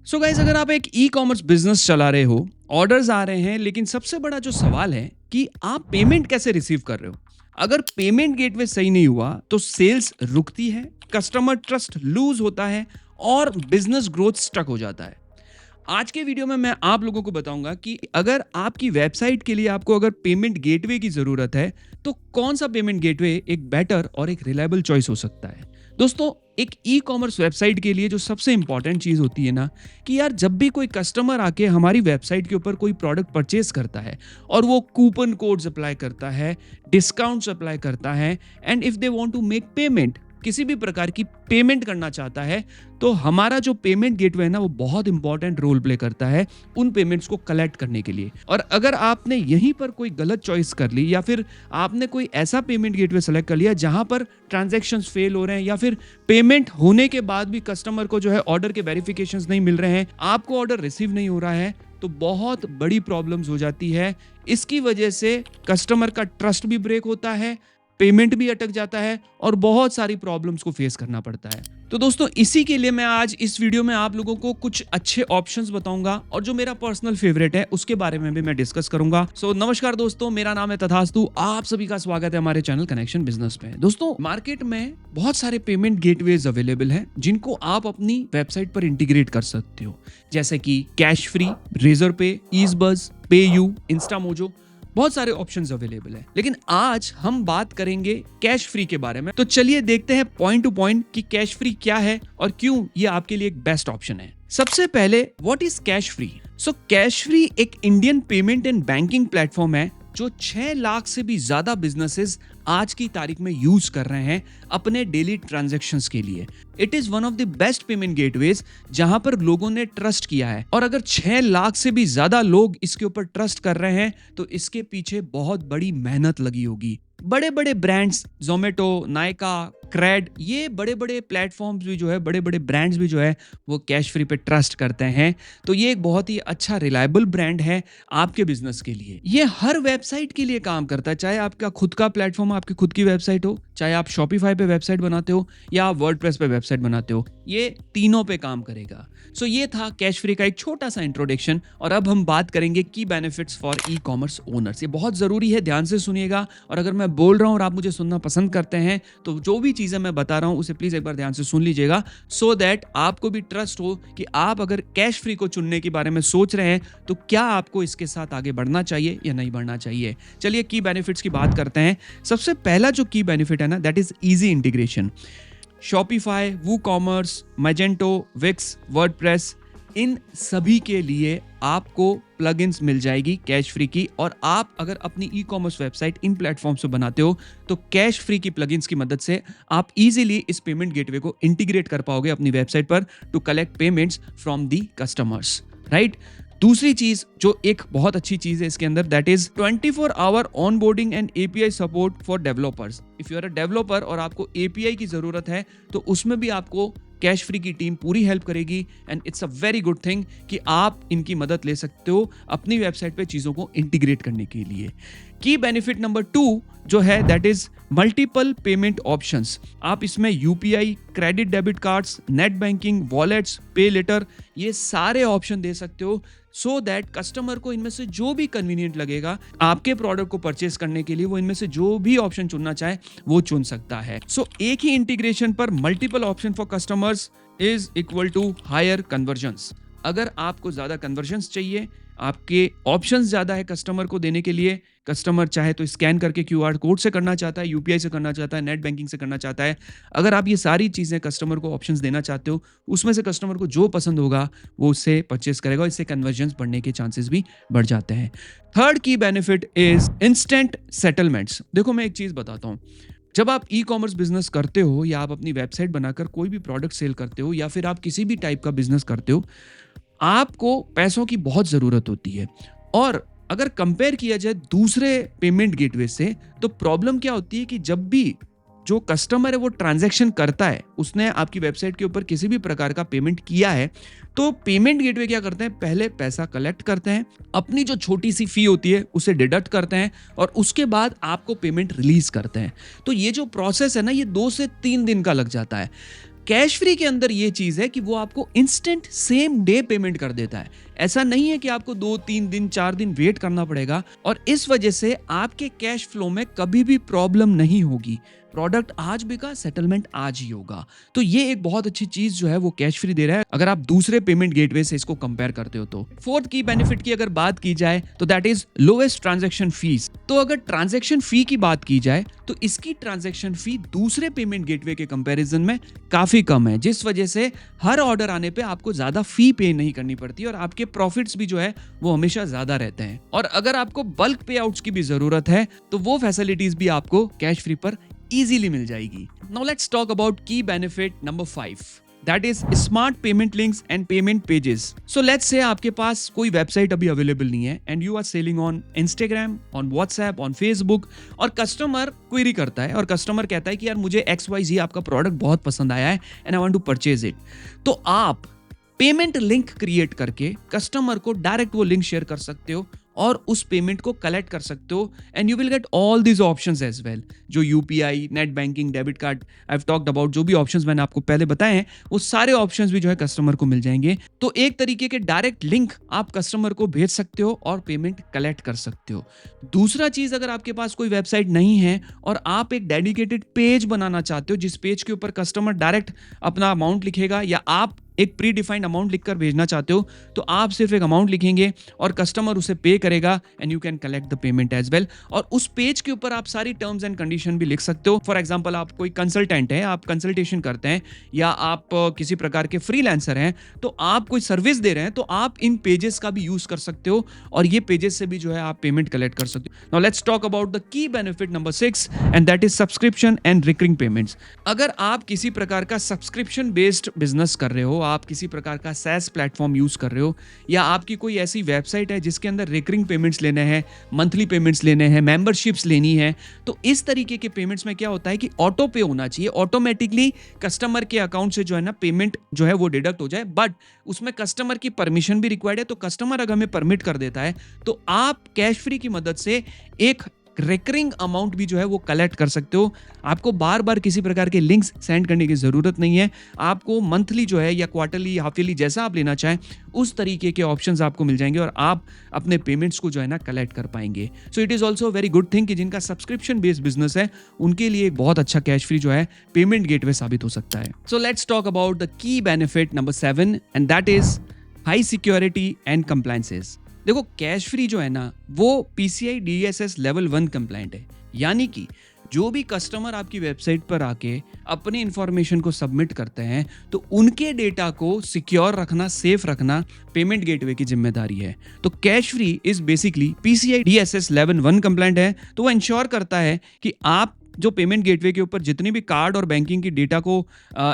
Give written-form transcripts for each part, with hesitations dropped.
So guys, अगर आप एक ई कॉमर्स बिजनेस चला रहे हो, ऑर्डर्स आ रहे हैं, लेकिन सबसे बड़ा जो सवाल है कि आप पेमेंट कैसे रिसीव कर रहे हो। अगर पेमेंट गेटवे सही नहीं हुआ तो सेल्स रुकती है, कस्टमर ट्रस्ट लूज होता है और बिजनेस ग्रोथ स्टक हो जाता है। आज के वीडियो में मैं आप लोगों को बताऊंगा कि अगर आपकी वेबसाइट के लिए आपको अगर पेमेंट गेटवे की जरूरत है तो कौन सा पेमेंट गेटवे एक बेटर और एक रिलायबल चॉइस हो सकता है। दोस्तों, एक ई कॉमर्स वेबसाइट के लिए जो सबसे इंपॉर्टेंट चीज होती है ना, कि यार जब भी कोई कस्टमर आके हमारी वेबसाइट के ऊपर कोई प्रोडक्ट परचेज करता है और वो कूपन कोड्स अप्लाई करता है, डिस्काउंट्स अप्लाई करता है, and if they want to make payment, किसी भी प्रकार की पेमेंट करना चाहता है, तो हमारा जो पेमेंट गेटवे है ना, वो बहुत इंपॉर्टेंट रोल प्ले करता है उन पेमेंट्स को कलेक्ट करने के लिए। और अगर आपने यहीं पर कोई गलत चॉइस कर ली या फिर आपने कोई ऐसा पेमेंट गेटवे सेलेक्ट कर लिया जहां पर ट्रांजैक्शंस फेल हो रहे हैं या फिर पेमेंट होने के बाद भी कस्टमर को जो है ऑर्डर के वेरिफिकेशंस नहीं मिल रहे हैं, आपको ऑर्डर रिसीव नहीं हो रहा है, तो बहुत बड़ी प्रॉब्लम्स हो जाती है। इसकी वजह से कस्टमर का ट्रस्ट भी ब्रेक होता है, पेमेंट भी अटक जाता है और बहुत सारी प्रॉब्लम्स को फेस करना पड़ता है। तो दोस्तों, इसी के लिए मैं आज इस वीडियो में आप लोगों को कुछ अच्छे ऑप्शंस बताऊंगा और जो मेरा पर्सनल फेवरेट है उसके बारे में भी मैं डिस्कस करूंगा। नमस्कार दोस्तों, मेरा नाम है तथास्तु। आप सभी का स्वागत है हमारे चैनल कनेक्शन बिजनेस पे। दोस्तों, मार्केट में बहुत सारे पेमेंट गेटवेज अवेलेबल हैं जिनको आप अपनी वेबसाइट पर इंटीग्रेट कर सकते हो, जैसे कि कैश फ्री, रेजर पे, ईजबज़, पेयू, इंस्टामोजो। बहुत सारे ऑप्शंस अवेलेबल है, लेकिन आज हम बात करेंगे कैश फ्री के बारे में। तो चलिए देखते हैं पॉइंट टू पॉइंट कि कैश फ्री क्या है और क्यों ये आपके लिए एक बेस्ट ऑप्शन है। सबसे पहले, what is Cashfree? Cashfree एक Indian payment and banking platform है जो 6 लाख से भी ज्यादा बिजनेसेस आज की तारीख में यूज कर रहे हैं अपने डेली ट्रांजैक्शंस के लिए। It is one of the best payment gateways जहां पर लोगों ने ट्रस्ट किया है, और अगर 6 लाख से भी ज्यादा लोग इसके ऊपर ट्रस्ट कर रहे हैं तो इसके पीछे बहुत बड़ी मेहनत लगी होगी। बड़े बड़े ब्रांड्स, जोमेटो, नायका, क्रेड, ये बड़े बड़े प्लेटफॉर्म्स भी जो है, बड़े बड़े ब्रांड्स भी जो है वो कैश फ्री पे ट्रस्ट करते हैं। तो ये एक बहुत ही अच्छा रिलायबल ब्रांड है आपके बिजनेस के लिए। ये हर वेबसाइट के लिए काम करता है, चाहे आपका खुद का प्लेटफॉर्म, आपकी खुद की वेबसाइट हो, चाहे आप शॉपिफाई पे वेबसाइट बनाते हो या आप वर्डप्रेस पे वेबसाइट बनाते हो, ये तीनों पे काम करेगा। ये था कैश फ्री का एक छोटा सा इंट्रोडक्शन, और अब हम बात करेंगे key benefits for e commerce owners. ये बहुत जरूरी है, ध्यान से सुनिएगा। और अगर मैं बोल रहा हूं और आप मुझे सुनना पसंद करते हैं तो जो भी चीजें मैं बता रहा हूं उसे प्लीज एक बार ध्यान से सुन लीजिएगा, सो दैट आपको भी ट्रस्ट हो कि आप अगर कैश फ्री को चुनने के बारे में सोच रहे हैं तो क्या आपको इसके साथ आगे बढ़ना चाहिए या नहीं बढ़ना चाहिए। चलिए की बेनिफिट्स की बात करते हैं। सबसे पहला जो की बेनिफिट है ना, that is easy integration. Shopify, WooCommerce, Magento, Wix, WordPress, इन सभी के लिए आपको प्लगइन्स मिल जाएगी कैश फ्री की। और आप अगर अपनी ई कॉमर्स वेबसाइट इन प्लेटफॉर्म से बनाते हो तो कैश फ्री की प्लगइन्स की मदद से आप इजीली इस पेमेंट गेटवे को इंटीग्रेट कर पाओगे अपनी वेबसाइट पर to collect payments from the customers, right. दूसरी चीज जो एक बहुत अच्छी चीज है इसके अंदर, that is 24 hour onboarding and API support for developers. If you are a developer और आपको एपीआई की जरूरत है तो उसमें भी आपको कैश फ्री की टीम पूरी हेल्प करेगी, and it's a very good thing कि आप इनकी मदद ले सकते हो अपनी वेबसाइट पे चीजों को इंटीग्रेट करने के लिए। की बेनिफिट नंबर 2 जो है, that is multiple payment options. आप इसमें UPI, credit debit cards, net banking, wallets, पे लेटर, ये सारे ऑप्शन दे सकते हो, सो दैट कस्टमर को इनमें से जो भी कन्वीनियंट लगेगा आपके प्रोडक्ट को परचेस करने के लिए, वो इनमें से जो भी ऑप्शन चुनना चाहे वो चुन सकता है। एक ही इंटीग्रेशन पर multiple option for customers is equal to higher conversions. अगर आपको ज्यादा कन्वर्जन्स चाहिए, आपके ऑप्शंस ज्यादा है कस्टमर को देने के लिए, कस्टमर चाहे तो स्कैन करके क्यूआर कोड से करना चाहता है, यूपीआई से करना चाहता है, नेट बैंकिंग से करना चाहता है, अगर आप ये सारी चीजें कस्टमर को ऑप्शंस देना चाहते हो, उसमें से कस्टमर को जो पसंद होगा वो उससे परचेस करेगा, इससे कन्वर्जन्स बढ़ने के चांसेस भी बढ़ जाते हैं। थर्ड की बेनिफिट इज इंस्टेंट सेटलमेंट्स। देखो, मैं एक चीज बताता हूं, जब आप ई कॉमर्स बिजनेस करते हो या आप अपनी वेबसाइट बनाकर कोई भी प्रोडक्ट सेल करते हो या फिर आप किसी भी टाइप का बिजनेस करते हो, आपको पैसों की बहुत जरूरत होती है। और अगर कंपेयर किया जाए दूसरे पेमेंट गेटवे से, तो प्रॉब्लम क्या होती है कि जब भी जो कस्टमर है वो ट्रांजैक्शन करता है, उसने आपकी वेबसाइट के ऊपर किसी भी प्रकार का पेमेंट किया है, तो पेमेंट गेटवे क्या करते हैं, पहले पैसा कलेक्ट करते हैं, अपनी जो छोटी सी फी होती है उसे डिडक्ट करते हैं और उसके बाद आपको पेमेंट रिलीज करते हैं। तो ये जो प्रोसेस है ना, ये 2 से 3 दिन का लग जाता है। कैश फ्री के अंदर ये चीज है कि वो आपको इंस्टेंट सेम डे पेमेंट कर देता है। ऐसा नहीं है कि आपको 2-3 दिन 4 दिन वेट करना पड़ेगा, और इस वजह से आपके कैश फ्लो में कभी भी प्रॉब्लम नहीं होगी। प्रोडक्ट आज बिका, सेटलमेंट आज ही होगा। तो ये एक बहुत अच्छी चीज जो है वो कैश फ्री दे रहा है, अगर आप दूसरे पेमेंट गेटवे से इसको कंपेयर करते हो तो। फोर्थ की बेनिफिट की अगर बात की जाए तो that is lowest transaction fees. तो अगर ट्रांजैक्शन फी की बात की जाए तो इसकी ट्रांजैक्शन फी दूसरे पेमेंट गेटवे के कंपैरिजन में काफी कम है, जिस वजह से हर ऑर्डर आने पे आपको ज्यादा फी पे नहीं करनी पड़ती और आपके प्रॉफिट्स भी जो है वो हमेशा ज्यादा रहते हैं। और अगर आपको बल्क पे आउट्स की भी जरूरत है तो वो फैसिलिटीज भी आपको कैश फ्री पर इजीली मिल जाएगी। Now let's talk about key benefit number 5, that is smart payment links and payment pages. So let's say आपके पास कोई वेबसाइट अभी अवेलेबल नहीं है and you are selling on Instagram, on WhatsApp, on Facebook, और customer query करता है और कस्टमर कहता है कि यार मुझे XYZ आपका प्रोडक्ट बहुत पसंद आया है and I want to purchase it. तो आप पेमेंट लिंक क्रिएट करके कस्टमर को डायरेक्ट वो लिंक शेयर कर सकते हो और उस पेमेंट को कलेक्ट कर सकते हो and you will get all these options as well. जो UPI, net banking, debit card, I have talked about, जो भी ऑप्शंस मैंने आपको पहले बताए हैं वो सारे ऑप्शंस भी जो है कस्टमर को मिल जाएंगे। तो एक तरीके के डायरेक्ट लिंक आप कस्टमर को भेज सकते हो और पेमेंट कलेक्ट कर सकते हो। दूसरा चीज, अगर आपके पास कोई वेबसाइट नहीं है और आप एक डेडिकेटेड पेज बनाना चाहते हो जिस पेज के ऊपर कस्टमर डायरेक्ट अपना अमाउंट लिखेगा, या आप एक प्री डिफाइंड अमाउंट लिखकर भेजना चाहते हो, तो आप सिर्फ एक अमाउंट लिखेंगे और कस्टमर उसे पे करेगा and you can collect the payment as well. और उस पेज के ऊपर आप सारी टर्म्स एंड कंडीशन भी लिख सकते हो। फॉर एग्जांपल, आप कोई कंसल्टेंट है, आप कंसल्टेशन करते हैं, या आप किसी प्रकार के फ्रीलांसर हैं, तो आप कोई सर्विस दे रहे हैं, तो आप इन पेजेस का भी यूज कर सकते हो और ये पेजेस से भी जो है आप पेमेंट कलेक्ट कर सकते हो। Now let's talk about the key benefit number 6 and that is subscription and recurring payments. अगर आप किसी प्रकार का सब्सक्रिप्शन बेस्ड बिजनेस कर रहे हो, आप किसी प्रकार का SaaS प्लेटफॉर्म यूज कर रहे हो, या आपकी कोई ऐसी वेबसाइट है जिसके अंदर रिकरिंग पेमेंट्स लेने हैं, मंथली पेमेंट्स लेने हैं, मेंबरशिप्स लेनी है, तो इस तरीके के पेमेंट्स में क्या होता है कि ऑटो पे होना चाहिए, ऑटोमेटिकली कस्टमर के अकाउंट से जो है ना पेमेंट जो है वो डिडक्ट हो जाए, बट उसमें कस्टमर की परमिशन भी रिक्वायर्ड है। तो कस्टमर अगर हमें परमिट कर देता है तो आप कैश फ्री की मदद से एक रिकरिंग अमाउंट भी जो है वो कलेक्ट कर सकते हो। आपको बार बार किसी प्रकार के लिंक्स सेंड करने की जरूरत नहीं है। आपको मंथली जो है या क्वार्टरली, हाफ ईयरली, जैसा आप लेना चाहें उस तरीके के ऑप्शंस आपको मिल जाएंगे और आप अपने पेमेंट्स को जो है ना कलेक्ट कर पाएंगे। So it is also very good thing कि जिनका सब्सक्रिप्शन बेस्ड बिजनेस है उनके लिए एक बहुत अच्छा कैश फ्री जो है पेमेंट गेटवे साबित हो सकता है। So let's talk about the key benefit number 7 and that is high security and compliances. देखो, कैश फ्री जो है ना वो PCI DSS लेवल 1 कंप्लाइंट है, यानी कि जो भी कस्टमर आपकी वेबसाइट पर आके अपनी इंफॉर्मेशन को सबमिट करते हैं तो उनके डेटा को सिक्योर रखना, सेफ रखना पेमेंट गेटवे की जिम्मेदारी है। तो Cashfree is basically PCI DSS level 1 compliant है। तो वो इंश्योर करता है कि आप जो पेमेंट गेटवे के ऊपर जितनी भी कार्ड और बैंकिंग की डेटा को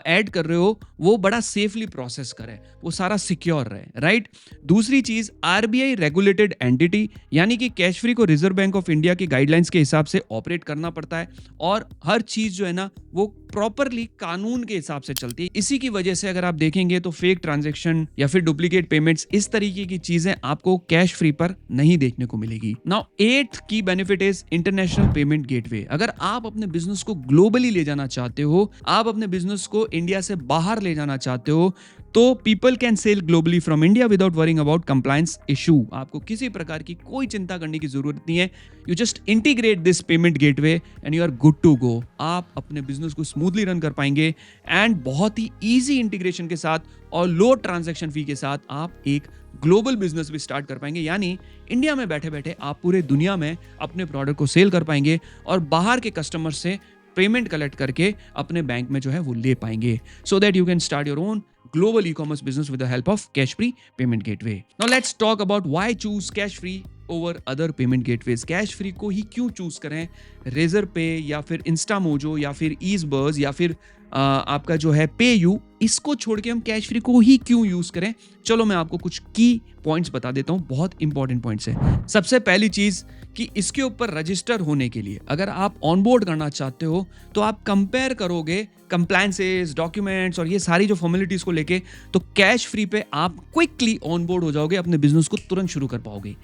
ऐड कर रहे हो वो बड़ा सेफली प्रोसेस करे, वो सारा सिक्योर रहे, राइट। दूसरी चीज, RBI रेगुलेटेड एंटिटी, यानी कि कैश फ्री को रिजर्व बैंक ऑफ इंडिया की गाइडलाइंस के हिसाब से ऑपरेट करना पड़ता है और हर चीज जो है ना वो प्रॉपरली कानून के हिसाब से चलती है। इसी की वजह से अगर आप देखेंगे तो फेक ट्रांजैक्शन या फिर डुप्लीकेट पेमेंट्स, इस तरीके की चीजें आपको कैश फ्री पर नहीं देखने को मिलेगी। नाउ 8th की benefit is international payment gateway. अगर आप अपने बिजनेस को ग्लोबली ले जाना चाहते हो, आप अपने बिजनेस को इंडिया से बाहर ले जाना चाहते हो, तो people can sell globally from India without worrying about compliance issue. आपको किसी प्रकार की कोई चिंता करने की जरूरत नहीं है। You just integrate this payment gateway and you are good to go. आप अपने बिजनेस को स्मूथली रन कर पाएंगे एंड बहुत ही इजी इंटीग्रेशन के साथ और लो ट्रांजैक्शन फी के साथ आप एक ग्लोबल बिजनेस भी स्टार्ट कर पाएंगे, यानी इंडिया में बैठे बैठे आप पूरे दुनिया में अपने प्रोडक्ट को सेल कर पाएंगे और बाहर के कस्टमर से पेमेंट कलेक्ट करके अपने बैंक में जो है वो ले पाएंगे, so that you can start your own global e-commerce business with the help of cash free payment gateway. Now let's talk about why choose cash free over other payment gateways. Cash free को ही क्यों choose करें, razor पे या फिर इंस्टामोजो या फिर ईजबर्स या फिर आपका जो है पेयू, इसको छोड़ के हम कैश फ्री को ही क्यों यूज करें। चलो मैं आपको कुछ की पॉइंट्स बता देता हूं, बहुत इंपॉर्टेंट पॉइंट्स है। सबसे पहली चीज कि इसके ऊपर रजिस्टर होने के लिए अगर आप ऑनबोर्ड करना चाहते हो तो आप कंपेयर करोगे कंप्लायंसेस, डॉक्यूमेंट्स और ये सारी जो फॉर्मेलिटीज को लेके, तो कैश फ्री पे आप क्विकली ऑनबोर्ड हो जाओगे, अपने बिजनेस को तुरंत शुरू कर पाओगे।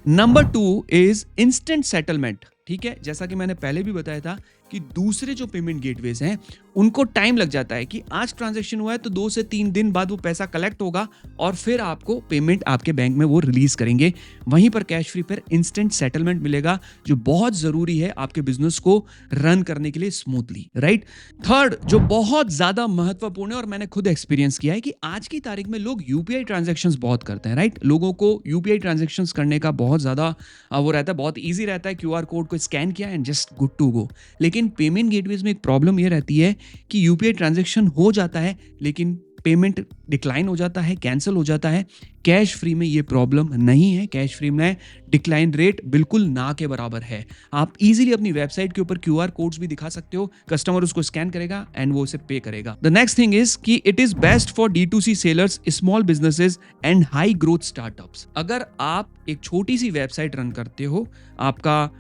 Number 2 is instant settlement. ठीक है, जैसा कि मैंने पहले भी बताया था, कि दूसरे जो पेमेंट गेटवेज हैं उनको टाइम लग जाता है कि आज ट्रांजैक्शन हुआ है तो 2 से 3 दिन बाद वो पैसा कलेक्ट होगा और फिर आपको पेमेंट आपके बैंक में वो रिलीज करेंगे। वहीं पर कैश फ्री पर इंस्टेंट सेटलमेंट मिलेगा, जो बहुत जरूरी है आपके बिजनेस को रन करने के लिए स्मूथली, राइट। थर्ड जो बहुत ज्यादा महत्वपूर्ण है और मैंने खुद एक्सपीरियंस किया है कि आज की तारीख में लोग यूपीआई ट्रांजैक्शंस बहुत करते हैं, राइट। लोगों को यूपीआई ट्रांजैक्शंस करने का बहुत ज्यादा वो रहता है, बहुत ईजी रहता है, क्यूआर कोड को स्कैन किया and just good to go. लेकिन पेमेंट गेटवेज में एक प्रॉब्लम ये रहती है कि यूपीआई ट्रांजैक्शन हो जाता है लेकिन पेमेंट डिक्लाइन हो जाता है, कैंसिल हो जाता है। कैश फ्री में ये प्रॉब्लम नहीं है। कैश फ्री में डिक्लाइन रेट बिल्कुल ना के बराबर है। आप इजीली अपनी वेबसाइट के ऊपर क्यूआर कोड्स भी दिखा सकते हो, कस्टमर उसको स्कैन करेगा एंड वो उसे पे करेगा। द नेक्स्ट थिंग इज कि it is best for D2C sellers, small businesses and high growth startups. अगर आप एक छोटी सी वेबसाइट रन करते हो, आपका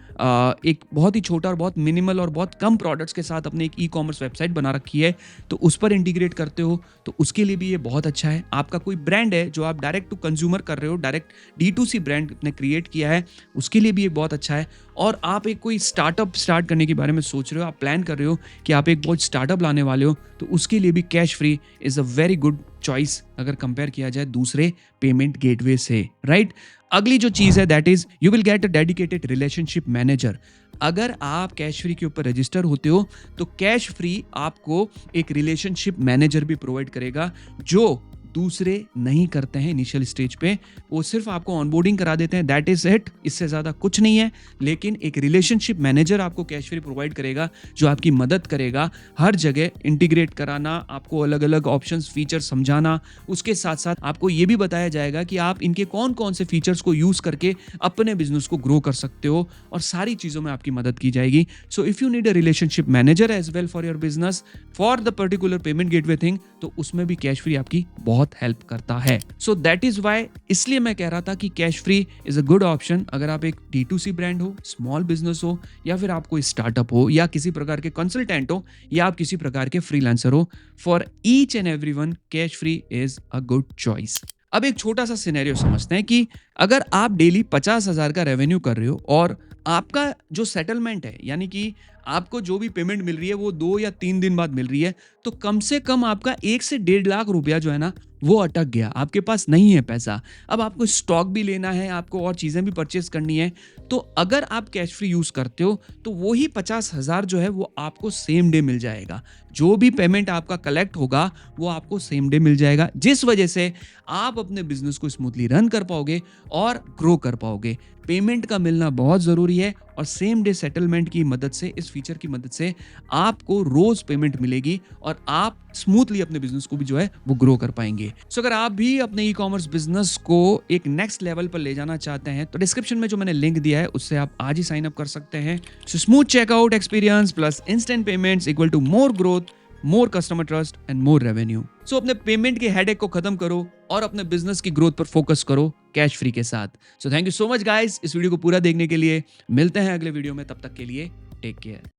एक बहुत ही छोटा और बहुत मिनिमल और बहुत कम प्रोडक्ट्स के साथ अपने एक ई-कॉमर्स वेबसाइट बना रखी है, तो उस पर इंटीग्रेट करते हो तो उसके लिए भी ये बहुत अच्छा है। आपका कोई ब्रांड है जो आप डायरेक्ट टू कंज्यूमर कर रहे हो, डायरेक्ट D2C ब्रांड ने क्रिएट किया है, उसके लिए भी ये बहुत अच्छा है। और आप एक कोई स्टार्टअप स्टार्ट करने के बारे में सोच रहे हो, आप प्लान कर रहे हो कि आप एक बहुत स्टार्टअप लाने वाले हो, तो उसके लिए भी cash free is a very good choice अगर कंपेयर किया जाए दूसरे पेमेंट गेटवे से, राइट। अगली जो चीज है that is you will get a dedicated relationship manager. अगर आप कैश फ्री के ऊपर रजिस्टर होते हो तो कैश फ्री आपको एक रिलेशनशिप मैनेजर भी प्रोवाइड करेगा, जो दूसरे नहीं करते हैं इनिशियल स्टेज पे। वो सिर्फ आपको ऑनबोर्डिंग करा देते हैं, दैट इज इट, इससे ज्यादा कुछ नहीं है। लेकिन एक रिलेशनशिप मैनेजर आपको कैश फ्री प्रोवाइड करेगा जो आपकी मदद करेगा हर जगह इंटीग्रेट कराना, आपको अलग अलग ऑप्शंस फीचर समझाना। उसके साथ साथ आपको ये भी बताया जाएगा कि आप इनके कौन कौन से फीचर्स को यूज करके अपने बिजनेस को ग्रो कर सकते हो, और सारी चीजों में आपकी मदद की जाएगी। So if you need a relationship manager as well for your business for the particular payment gateway thing, तो उसमें भी कैश फ्री आपकी बहुत हेल्प करता है। सो दैट इज वाई, इसलिए मैं कह रहा था कि cash free is a good option अगर आप एक D2C ब्रांड हो, स्मॉल बिजनेस हो, या फिर आप कोई स्टार्टअप हो, या किसी प्रकार के कंसल्टेंट हो, या आप किसी प्रकार के फ्रीलांसर हो। For each and everyone cash free is a good choice. अब एक छोटा सा सिनेरियो समझते हैं कि अगर आप डेली 50,000 का रेवेन्यू कर रहे हो और आपका जो सेटलमेंट है, यानी कि आपको जो भी पेमेंट मिल रही है वो 2 या 3 दिन बाद मिल रही है, तो कम से कम आपका 1 से 1.5 लाख रुपया जो है ना वो अटक गया, आपके पास नहीं है पैसा। अब आपको स्टॉक भी लेना है, आपको और चीजें भी परचेज करनी है। तो अगर आप कैश फ्री यूज करते हो तो वही 50,000 जो है वो आपको सेम डे मिल जाएगा। जो भी पेमेंट आपका कलेक्ट होगा वो आपको सेम डे मिल जाएगा, जिस वजह से आप अपने बिजनेस को स्मूथली रन कर पाओगे और ग्रो कर पाओगे। पेमेंट का मिलना बहुत जरूरी है और सेम डे सेटलमेंट की मदद से, इस फीचर की मदद से आपको रोज पेमेंट मिलेगी और आप स्मूथली अपने बिजनेस को भी जो है वो ग्रो कर पाएंगे। सो अगर आप भी अपने ई-कॉमर्स बिजनेस को एक नेक्स्ट लेवल पर ले जाना चाहते हैं तो डिस्क्रिप्शन में जो मैंने लिंक दिया है उससे आप आज ही साइन अप कर सकते हैं। So smooth checkout experience plus instant payments equal to more growth, more customer trust and more revenue. So अपने पेमेंट के हेडेक को खत्म करो और अपने बिजनेस की ग्रोथ पर फोकस करो कैश फ्री के साथ। So thank you so much guys इस वीडियो को पूरा देखने के लिए। मिलते हैं अगले वीडियो में, तब तक के लिए टेक केयर।